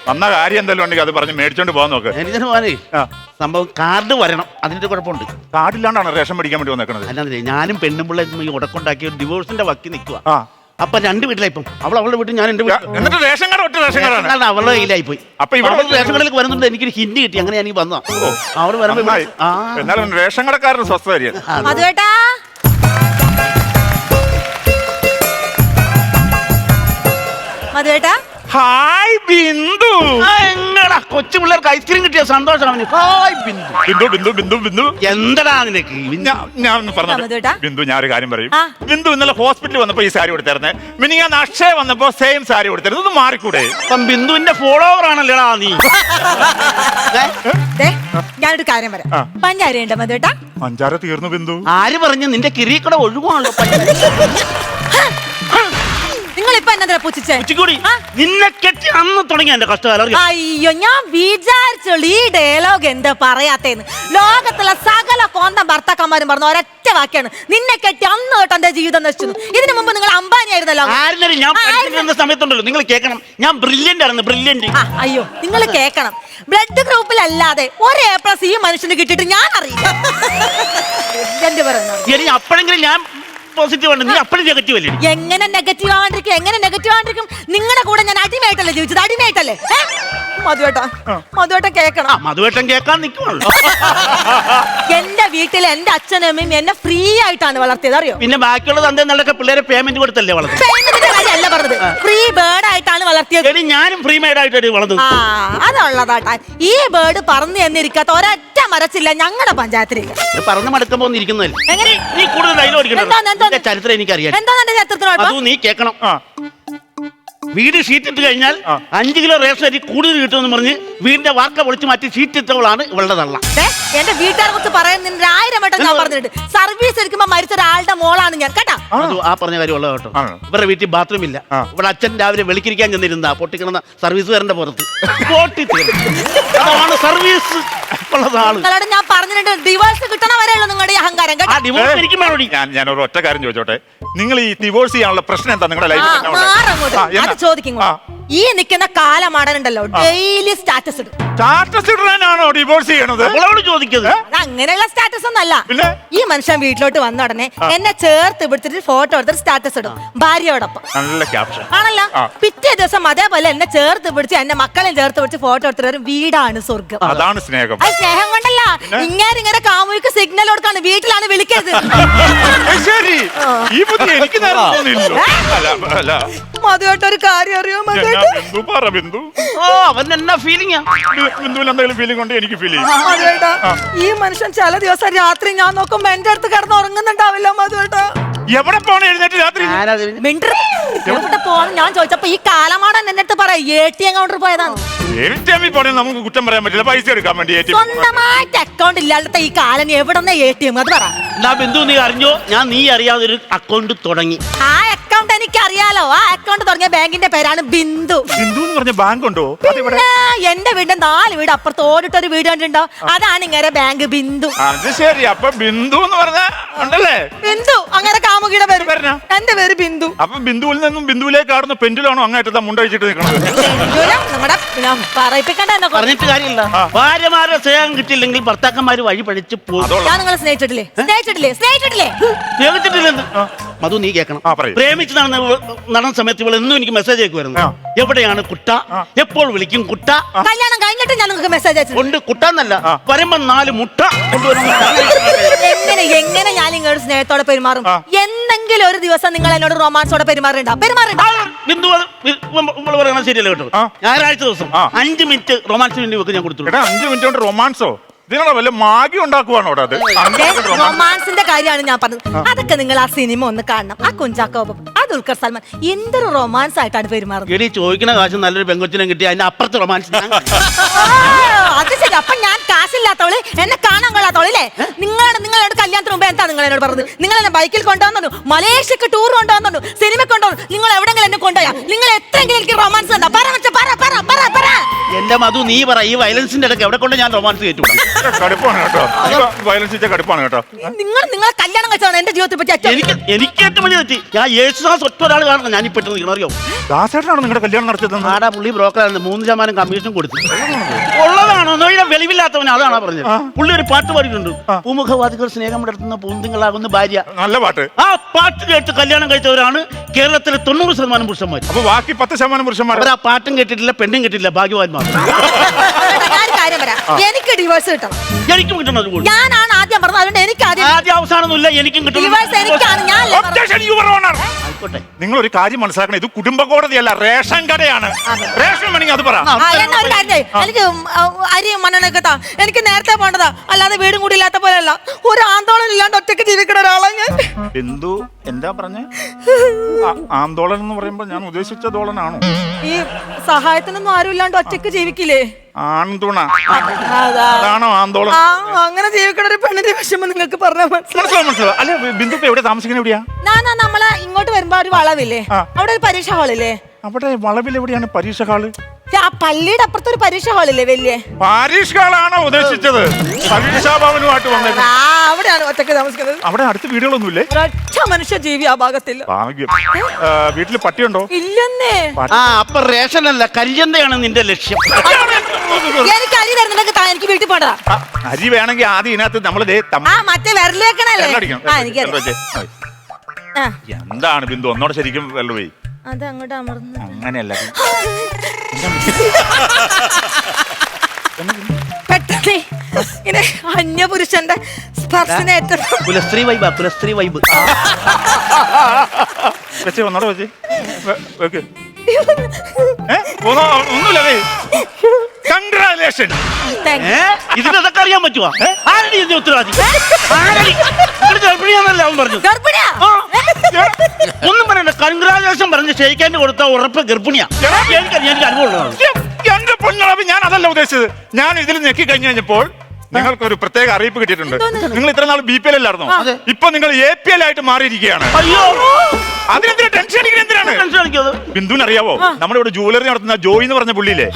വന്ന കാര്യം എന്തെങ്കിലും ഉണ്ടെങ്കിൽ അത് പറഞ്ഞ് മേടിച്ചോണ്ട് പോകാൻ നോക്ക്. എനിക്കിന് പോകാനേ സംഭവം കാർഡ് വരണം, അതിന്റെ കുഴപ്പമുണ്ട്. കാർഡില്ലാണ്ടാണ് റേഷൻ മേടിക്കാൻ വേണ്ടി വന്നേക്കണത്. അല്ലാതെ ഞാനും പെണ്ണും പിള്ളേ ഈ ഉടക്കുണ്ടാക്കി ഒരു ഡിവോഴ്സിന്റെ വക്കി നിൽക്കുക. അപ്പൊ രണ്ട് വീട്ടിലായി ഇപ്പം. അവളുടെ വീട്ടിൽ, ഞാൻ എന്റെ വീട്ടിൽ. എന്നിട്ട് റേഷൻ കാർഡ് ഒറ്റ റേഷൻ കാർഡാണ് അവളുടെ കയ്യിലായി പോയി. അപ്പൊ ഇവിടെ റേഷൻ കടയിലേക്ക് വരുന്നുണ്ട്, എനിക്കൊരു ഹിന്റ് കിട്ടി. അങ്ങനെ എനിക്ക് വന്ന അവിടെ വരുമ്പോ എന്നാലും റേഷൻ കടക്കാരന് സ്വസ്ഥമായിരിക്കും. മധുവേട്ടാ, മധുവേട്ടാ. ഹായ് ബിന്ദു. എങ്ങടാ കൊച്ചു പിള്ളേർക്ക് ഐസ്ക്രീം കിട്ടിയ സന്തോഷമാണ്. ഹായ് ബിന്ദു. ബിന്ദു ബിന്ദു ബിന്ദു ബിന്ദു എന്തടാ നിനക്ക്? ഞാൻ പറഞ്ഞു ബിന്ദു, ഞാൻ ഒരു കാര്യം പറയും. ബിന്ദു ഇന്നലെ ഹോസ്പിറ്റലിൽ വന്നപ്പോ ഈ സാരി കൊടുത്തായിരുന്നേ. പിന്നെ ഞാൻ അക്ഷയ വന്നപ്പോ സെയിം സാരി കൊടുത്തായിരുന്നു. ഇത് മാറിക്കൂടെ? അപ്പം ബിന്ദുവിന്റെ ഫോളോവർ ആണല്ലേടാ നീ. ഞാനൊരു കാര്യം പറയാം. പഞ്ചാര ഉണ്ടോ മധുവേട്ടാ? പഞ്ചാര തീർന്നു ബിന്ദു. ആര് പറഞ്ഞു? നിന്റെ കിരീക്കട ഒഴുകുവാണല്ലോ. നിങ്ങളിപ്പോ എന്നാ പൂച്ചിച്ചേ? നിന്നെ കെട്ടി അന്ന് തുടങ്ങി എന്റെ കഷ്ടകാലം. അയ്യോ, ഞാൻ വിചാരിച്ചുള്ളൂ ഈ ഡയലോഗ് എന്താ പറയാത്തേന്ന്. ലോകത്തുള്ള സകല കോന്തം ഭർത്താക്കന്മാരും പറഞ്ഞ ഒരൊറ്റ വാക്കാണ്, നിന്നെ കെട്ടി അന്ന് തൊട്ട് എന്റെ ജീവിതം നശിച്ചു. ഇതിനു മുമ്പ് നിങ്ങൾ അംബാനി ആയിരുന്നല്ലോ. ഞാൻ സമയത്തുണ്ടല്ലോ, നിങ്ങൾ കേൾക്കണം, ഞാൻ ബ്രില്യന്റ് ആയിരുന്നു. ബ്രില്യന്റ്. അയ്യോ, നിങ്ങൾ കേൾക്കണം. ബ്ലഡ് ഗ്രൂപ്പിലല്ലാതെ ഒരു A+ ഈ മനുഷ്യന് കിട്ടിയിട്ട് ഞാൻ അറിയില്ല. എന്റെ പറയുന്നത് അപ്പോഴെങ്കിലും ഞാൻ പോസിറ്റീവ് ആണ്, നീ അപ്പോഴും നെഗറ്റീവ് അല്ലേ? എങ്ങനെ നെഗറ്റീവ് ആവാണ്ടിരിക്കും? എങ്ങനെ നെഗറ്റീവ് ആവാണ്ടിരിക്കും? നിങ്ങളുടെ കൂടെ ഞാൻ അടിമയായിട്ടല്ലേ ജീവിച്ചത്? അടിമയായിട്ടല്ലേ? മധുവേട്ടൻ കേൾക്കണം. മധുവേട്ടൻ കേൾക്കാൻ നിൽക്കുവാണല്ലോ. എന്റെ വീട്ടിൽ എന്റെ അച്ഛനും അമ്മയും എന്നെ ഫ്രീ ആയിട്ടാണ് വളർത്തിയത്, അറിയോ? പിന്നെ ബാക്കിയുള്ള തന്റെ നല്ലൊക്കെ പിള്ളേരെ പേയ്മെന്റ് കൊടുത്തല്ലേ വളർത്തുന്നത്? പേയ്മെന്റിന്റെ കാര്യമല്ല പറഞ്ഞത്, ഫ്രീ ബേർഡ് ആയിട്ടാണ് വളർത്തിയത്. ഞാനും ഫ്രീ മെയ്ഡ് ആയിട്ട് വളർന്നത്. അതുള്ളതാട്ടാ. ഈ ബേർഡ് പറന്നു എന്നിരിക്കാത്ത ഒരൊറ്റ മരച്ചില്ല ഞങ്ങളുടെ പഞ്ചായത്തിലില്ല. പറന്ന് മടുക്കുമ്പോ ഇരിക്കുന്നതല്ലേ? എങ്ങനെ നീ കൂടുതൽ ചരിത്രം എനിക്കറിയാം. എന്താണ് എന്റെ ചരിത്രത്തിനോട്? അത് നീ കേൾക്കണം. വീട് ഷീറ്റ് ഇട്ട് കഴിഞ്ഞാൽ 5 കിലോ റേഷൻ അരി കൂടുതൽ കിട്ടുമെന്ന് പറഞ്ഞ് വീടിന്റെ വാർക്ക പൊളിച്ചു മാറ്റി ഷീറ്റ് ഇട്ടവളാണ് ഇവളുടെ തള്ള. എന്റെ വീട്ടുകാരെ കുറിച്ച് പറയുന്നതിന് 1000 വട്ടം ഞാൻ പറഞ്ഞിട്ടുണ്ട്. സർവീസ് എടുക്കുമ്പോ മരിച്ച ഒരാളുടെ മോളാണ് ഞാൻ, കേട്ടാ. ആ പറഞ്ഞ കാര്യം ഉള്ളത് കേട്ടോ. ഇവരുടെ വീട്ടിൽ ബാത്റൂം ഇല്ല. ഇവിടെ അച്ഛൻ രാവിലെ വെളിക്കിരിക്കാൻ ചെന്നിരുന്ന പൊട്ടിക്കിടന്ന സർവീസുകാരന്റെ പുറത്ത് അതാണ് സർവീസ് ഉള്ളതാണ്. ഞാൻ പറഞ്ഞിട്ടുണ്ട്, ഡിവോഴ്സ് കിട്ടണ വരെയുള്ളൂ നിങ്ങളുടെ ഈ അഹങ്കാരം, കേട്ടോ. ഞാൻ ഒരു ഒറ്റ കാര്യം ചോദിച്ചോട്ടെ, നിങ്ങൾ ഈ ഡിവോഴ്സ് ചെയ്യാനുള്ള പ്രശ്നം എന്താ നിങ്ങളുടെ ലൈഫിൽ? ചോദിക്കും. ഈ നിൽക്കുന്ന കാലമാടനുണ്ടല്ലോ, ഡെയിലി സ്റ്റാറ്റസ് ഇടും. സ്റ്റാറ്റസ് ഇടാനാണോ ഡിവോഴ്സ് ചെയ്യണത്? ചോദിക്കുന്നത് അങ്ങനെയുള്ള സ്റ്റാറ്റസ് ഒന്നല്ല. ഈ മനുഷ്യൻ വീട്ടിലോട്ട് വന്ന ഉടനെ എന്നെ ചേർത്ത് പിടിച്ചിട്ട് ഫോട്ടോ എടുത്തിട്ട് സ്റ്റാറ്റസ് ഇടും ഭാര്യയോടൊപ്പം. നല്ല ക്യാപ്ഷൻ ആണല്ലോ. പിറ്റേ ദിവസം അതേപോലെ എന്നെ ചേർത്ത് പിടിച്ച് എന്റെ മക്കളെയും ചേർത്ത് പിടിച്ച് ഫോട്ടോ എടുത്തിട്ട് ഒരു വീടാണ് സ്വർഗം. അതാണ് സ്നേഹം. അത് സ്നേഹം കൊണ്ടല്ല, ഇങ്ങനെ കാമുവിക്ക് സിഗ്നൽ കൊടുക്കാണ്, വീട്ടിലാണ് വിളിക്കരുത്. മധുവായിട്ട് ഒരു കാര്യം അറിയോ? ഈ മനുഷ്യൻ ചില ദിവസം രാത്രി ഞാൻ നോക്കുമ്പോ എന്റെ അടുത്ത് കിടന്ന് ഉറങ്ങുന്നുണ്ടാവില്ല മധുവേട്ടാ. എവിടെ പോണ എഴുന്നേറ്റ് രാത്രി? എവിടെ പോകണം ഞാൻ ചോദിച്ചപ്പോ ഈ കാലമാടൻ എന്റെ അടുത്ത് പറയാം ATM കൗണ്ടർ പോയതാണ്. നമുക്ക് കുറ്റം പറയാൻ പറ്റില്ല, പൈസ എടുക്കാൻ വേണ്ടി. സ്വന്തമായിട്ട് അക്കൗണ്ട് ഇല്ലാത്ത ഈ കാലം എവിടെന്ന ATM? അത് പറ. ബിന്ദു, നീ അറിഞ്ഞോ, ഞാൻ നീ അറിയാതെ ഒരു അക്കൗണ്ട് തുടങ്ങി. ആ അക്കൗണ്ട് എനിക്ക് അറിയാലോ. ആ അക്കൗണ്ട് തുടങ്ങിയ ബാങ്കിന്റെ പേരാണ് ബിന്ദു. ബിന്ദു എന്ന് പറഞ്ഞ ബാങ്ക് ഉണ്ടോ? എന്റെ വീടിന്റെ 4 വീട് അപ്പുറത്ത് ഓടിട്ടൊരു വീട് കണ്ടിട്ടുണ്ടോ? അതാണ് ഇങ്ങനെ ബാങ്ക് ബിന്ദു. അത് ശരി. അപ്പൊ ബിന്ദു എന്ന് പറഞ്ഞ ഉണ്ടല്ലേ? ബിന്ദു അങ്ങനെ കാമുകിയുടെ പേര്. എന്റെ പേര് ബിന്ദു. അപ്പൊ ബിന്ദുവിൽ നിന്നും ബിന്ദുവിലേക്ക് ആടുന്ന പെൻഡിലാണോ അങ്ങേറ്റത്തെ മുണ്ടഴിച്ചിട്ട് നിൽക്കുന്നത്? പറഞ്ഞിട്ട് കാര്യമില്ല. ഭാര്യമാരെ സ്നേഹം കിട്ടിയില്ലെങ്കിൽ ഭർത്താക്കന്മാര് വഴി പഴിച്ച് പോകും. ഞാൻ നിങ്ങളെ സ്നേഹിച്ചിട്ടില്ലേ? സ്നേഹിച്ചിട്ടില്ലെന്ന് മധു നീ കേൾക്കണം. പ്രേമിച്ച് നടന്ന സമയത്ത് ഇവൾ എന്നും എനിക്ക് മെസ്സേജ് അയക്കുമായിരുന്നു. എവിടെയാണ് കുട്ട, എപ്പോൾ വിളിക്കും കുട്ട. കല്യാണം കഴിഞ്ഞിട്ട് ഞാൻ നിങ്ങൾക്ക് മെസ്സേജ് അയച്ചു. കൊണ്ട് കുട്ടന്നല്ല, വരുമ്പോ 4 മുട്ട എങ്ങനെ ഞാൻ നിങ്ങളുടെ സ്നേഹത്തോടെ പെരുമാറും? എന്തെങ്കിലും ഒരു ദിവസം നിങ്ങൾ എന്നോട് റൊമാൻസോടെ പെരുമാറുണ്ടോ? ബിന്ദു പറയണത് ശരിയല്ല കേട്ടോ. ഞായറാഴ്ച ദിവസം 5 മിനിറ്റ് റൊമാൻസിന് വേണ്ടി വെക്ക് ഞാൻ കൊടുത്തു. 5 മിനിറ്റ് കൊണ്ട് റൊമാൻസോ? ഇതിനുള്ള വല്ല മാഗി ഉണ്ടാക്കുവാണോ? റൊമാൻസിന്റെ കാര്യമാണ് ഞാൻ പറഞ്ഞത്. അതൊക്കെ നിങ്ങൾ ആ സിനിമ ഒന്ന് കാണണം. ആ കുഞ്ചാക്കോബം, ആ ദുൽഖർ സൽമാൻ എന്തൊരു റൊമാൻസ് ആയിട്ടാണ് പെരുമാറുന്നത്. എടി ചോദിക്കുന്ന കാശ് നല്ലൊരു പെങ്കൊച്ചിനെ കിട്ടി, അതിന്റെ അപ്പുറത്ത് റൊമാൻസ്. അത് ശരി. അപ്പൊ ഞാൻ കാശില്ലാത്തവള്, എന്നെ കാണാൻ കൊള്ളാത്തവളല്ലേ? നിങ്ങളോട് കല്യാണത്തിന് മുമ്പ് എന്താ നിങ്ങൾ എന്നോട് പറഞ്ഞത്? നിങ്ങൾ എന്നെ ബൈക്കിൽ കൊണ്ടുവന്നു, മലേഷ്യക്ക് ടൂർ കൊണ്ടുവന്നു, സിനിമ കൊണ്ടുവന്നു. നിങ്ങൾ എവിടെങ്കിലും എന്നെ കൊണ്ടുപോയാ? നിങ്ങൾ എത്രയെങ്കിലും എനിക്ക് റൊമാൻസ് തന്നാ? പറ. എന്റെ മധു നീ പറ ഈ വയലൻസിന്റെ ഇടയ്ക്ക് എവിടെ കൊണ്ട് ഞാൻ റൊമാൻസ് കയറ്റൂടാ? കടുപ്പാണ് കേട്ടോ, വയലൻസ് വെച്ചാൽ കടുപ്പാണ് കേട്ടോ. നിങ്ങളെ കല്യാണം കഴിച്ചാണ് എന്റെ ജീവിതത്തെ പറ്റി എനിക്ക് ഏറ്റവും വലിയ തെറ്റി. ഞാൻ യേശുദാസ് ഒറ്റ ഒരാൾ കാണണം ഞാൻ ഇപ്പൊ നിൽക്കണം, അറിയോ? ദാസേട്ടനാണ് നിങ്ങളുടെ കല്യാണം നടത്തിയത്? ആടാ പുള്ളി ബ്രോക്കറായിരുന്നു, 3% കമ്മീഷൻ കൊടുത്തു. ഉള്ളതാണോ നോയിലെ വെളിവില്ലാത്തവൻ, അതാണ് പറഞ്ഞത്. പുള്ളി ഒരു പാട്ട് പാടിയിട്ടുണ്ട്, പൂമുഖവാദികൾ സ്നേഹം നടത്തുന്ന പൂന്തിങ്ങളാകുന്ന ഭാര്യ. നല്ല പാട്ട്. ആ പാട്ട് കേട്ട് കല്യാണം കഴിച്ചവരാണ് കേരളത്തിലെ 90% പുരുഷന്മാർ. അപ്പൊ ബാക്കി 10% പുരുഷന്മാർ അവർ ആ പാട്ടും കേട്ടിട്ടില്ല, പെണ്ണും കേട്ടിട്ടില്ല, ഭാഗ്യവാന്മാർ. എനിക്ക് ഡിവോഴ്സ് കിട്ടണം. എനിക്കും കിട്ടണം. ഞാനാണ് ആദ്യം പറഞ്ഞത്, അതുകൊണ്ട് എനിക്ക് ആദ്യം അവസാനമൊന്നുമില്ല, എനിക്കും കിട്ടണം. നിങ്ങൾ ഒരു കാര്യം മനസ്സിലാക്കണം, ഇത് കുടുംബ കോടതിയല്ല, റേഷൻ കടയാണ്. റേഷൻ വേണമെങ്കിൽ അത് പറ. എനിക്ക് അരി മണ്ണെണ്ണ എനിക്ക് നേരത്തെ പോണ്ടതാ, അല്ലാതെ വീടും കൂടി ഇല്ലാത്ത പോലെയല്ല. ഒരു ആന്തോളനം ഇല്ലാണ്ട് ഒറ്റയ്ക്ക് ജീവിക്കുന്ന ഒരാളാണ് ഞാൻ. ബിന്ദു എന്താ പറഞ്ഞേ? ആന്തോളൻ എന്ന് പറയുമ്പോ ഞാൻ ഉദ്ദേശിച്ച ദോളനാണോ? ഈ സഹായത്തിനൊന്നും ആരും ഇല്ലാണ്ട് ഒറ്റയ്ക്ക് ജീവിക്കില്ലേ? ആൺതുണ അതാണോ ആന്തോളൻ? അങ്ങനെ ജീവിക്കണ ഒരു പെണ്ണിന്റെ വിഷമം നിങ്ങൾക്ക് പറഞ്ഞാൽ മനസ്സിലാവും. അല്ലെ ബിന്ദു ഇപ്പൊ എവിടെ താമസിക്കുന്നത്? എവിടെയാ? നമ്മളെ ഇങ്ങോട്ട് വരുമ്പോ ഒരു വളവില്ലേ, അവിടെ ഒരു പരീക്ഷ ഹാളില്ലേ? അവിടെ വളവിൽ എവിടെയാണ് പരീക്ഷ ഹാള്? ആ പള്ളിയുടെ അപ്പുറത്ത് ഒരു പരീക്ഷ ഹാളില്ലേ വലിയ? പരീക്ഷ ഹാളാണോ ഉദ്ദേശിച്ചത്? പരീക്ഷാ ഭവനുമായിട്ട് വന്നേക്കുന്നത് അവിടെയാണ് ഒറ്റയ്ക്ക് താമസിക്കുന്നത്. അവിടെ അടുത്ത് വീടുകളൊന്നുമില്ലേ? ഒരൊറ്റ മനുഷ്യ ജീവി ആ ഭാഗത്തില്ല. ഭാഗ്യം. വീട്ടില് പട്ടിയുണ്ടോ? ഇല്ലെന്നേ. അപ്പൊ റേഷൻ അല്ല, കരിഞ്ചന്തയാണ് നിന്റെ ലക്ഷ്യം. എനിക്ക് അരി തരുന്നുണ്ടെങ്കിൽ എനിക്ക് വീട്ടിൽ പോണ്ടാ. അരി വേണമെങ്കിൽ ആദ്യം ഇതിനകത്ത് നമ്മള് മറ്റേ വിരലേക്കണല്ലേ? എന്താണ് ബിന്ദു ഒന്നോടെ ശരിക്കും വെള്ളുപോയി? അത് അങ്ങോട്ട് അമർന്നു. അങ്ങനെയല്ല, കുലസ്ത്രീ അന്യപുരുഷന്റെ സ്പർശനേറ്റ കുലസ്ത്രീ വൈബ്, കുലസ്ത്രീ വൈബ്. വെച്ചേ ഒന്നോടെ വെച്ചേ. ഒന്നുമില്ല. കൺഗ്രാജുലേഷൻ. ഇതിനൊക്കെ അറിയാൻ പറ്റുവാ? ആരടി ഇതിന്റെ ഉത്തരവാദി? ഗർഭിണിയാന്നല്ല അവൻ പറഞ്ഞു. ഒന്നും പറയണ്ട, കൺഗ്രാജുലേഷൻ പറഞ്ഞ് ക്ഷയിക്കാൻ കൊടുത്ത ഉറപ്പ് ഗർഭിണിയാ. എനിക്ക് അനുഭവമുള്ളതാണ്. എന്റെ പൊന്നളവ്, ഞാൻ അതല്ല ഉദ്ദേശിച്ചത്. ഞാൻ ഇതിൽ ഞെക്കി കഴിഞ്ഞപ്പോൾ നിങ്ങൾക്ക് ഒരു പ്രത്യേക അറിയിപ്പ് കിട്ടിയിട്ടുണ്ട്. നിങ്ങൾ ഇത്ര നാൾ BPL അല്ലായിരുന്നോ? ഇപ്പൊ നിങ്ങൾ APL ആയിട്ട് മാറിയിരിക്കുകയാണ്. അയ്യോ, അതിനെന്തിനാ ടെൻഷൻ അടിക്കുന്നത്? എന്തിനാണ്? ബിന്ദുവിന് അറിയാവോ, നമ്മുടെ ഇവിടെ ജുവലറി നടത്തുന്ന ജോയി എന്ന് പറഞ്ഞ പുള്ളിയില്ലേ,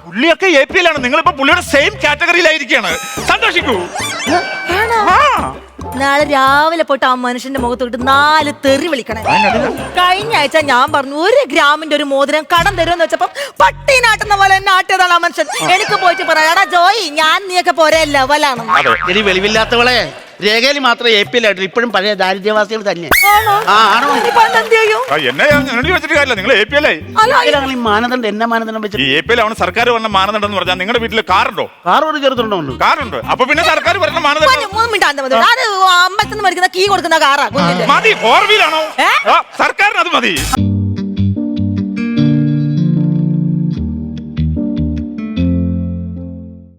പുള്ളിയൊക്കെ APL ആണ്. നിങ്ങളിപ്പോ പുള്ളിയുടെ സെയിം കാറ്റഗറിയിലായിരിക്കുകയാണ്. സന്തോഷിക്കൂ. നാളെ രാവിലെ പോയിട്ട് ആ മനുഷ്യന്റെ മുഖത്തോട്ട് 4 തെറി വിളിക്കണേ. കഴിഞ്ഞ ആഴ്ച ഞാൻ പറഞ്ഞു 1 ഗ്രാമിന്റെ ഒരു മോതിരം കടം തരുമെന്ന് വെച്ചപ്പോ പട്ടി നാട്ടുന്ന പോലെ എന്നെ ആട്ടിയതാണ് ആ മനുഷ്യൻ. എനിക്ക് പോയിട്ട് പറയാടാ ജോയി, ഞാൻ നീയൊക്കെ പോരെ ലെവലാണ്. ഇനി വെളിവില്ലാത്തവളെ, രേഖയിൽ മാത്രമേ APL ആയിട്ടുള്ളൂ. ഇപ്പോഴും പഴയ ദാരിദ്ര്യവാസികൾ തന്നെ. മാനദണ്ഡം എന്നെ മാനദണ്ഡം വെച്ചിട്ട് APL ആണ് സർക്കാർ പറഞ്ഞ മാനദണ്ഡം എന്ന് പറഞ്ഞാൽ നിങ്ങളുടെ വീട്ടിൽ കാറുണ്ടോ? കാർ ഒരു ചെറുതുണ്ടോ? കാറുണ്ട്. അപ്പൊ പിന്നെ സർക്കാർ പറഞ്ഞ മാനദണ്ഡം അമ്പലത്തിൽ നിന്ന് മേടിക്കുന്ന കീ കൊടുക്കുന്ന കാറാ. മതി. 4 വീലാണോ? സർക്കാരിന് അത് മതി.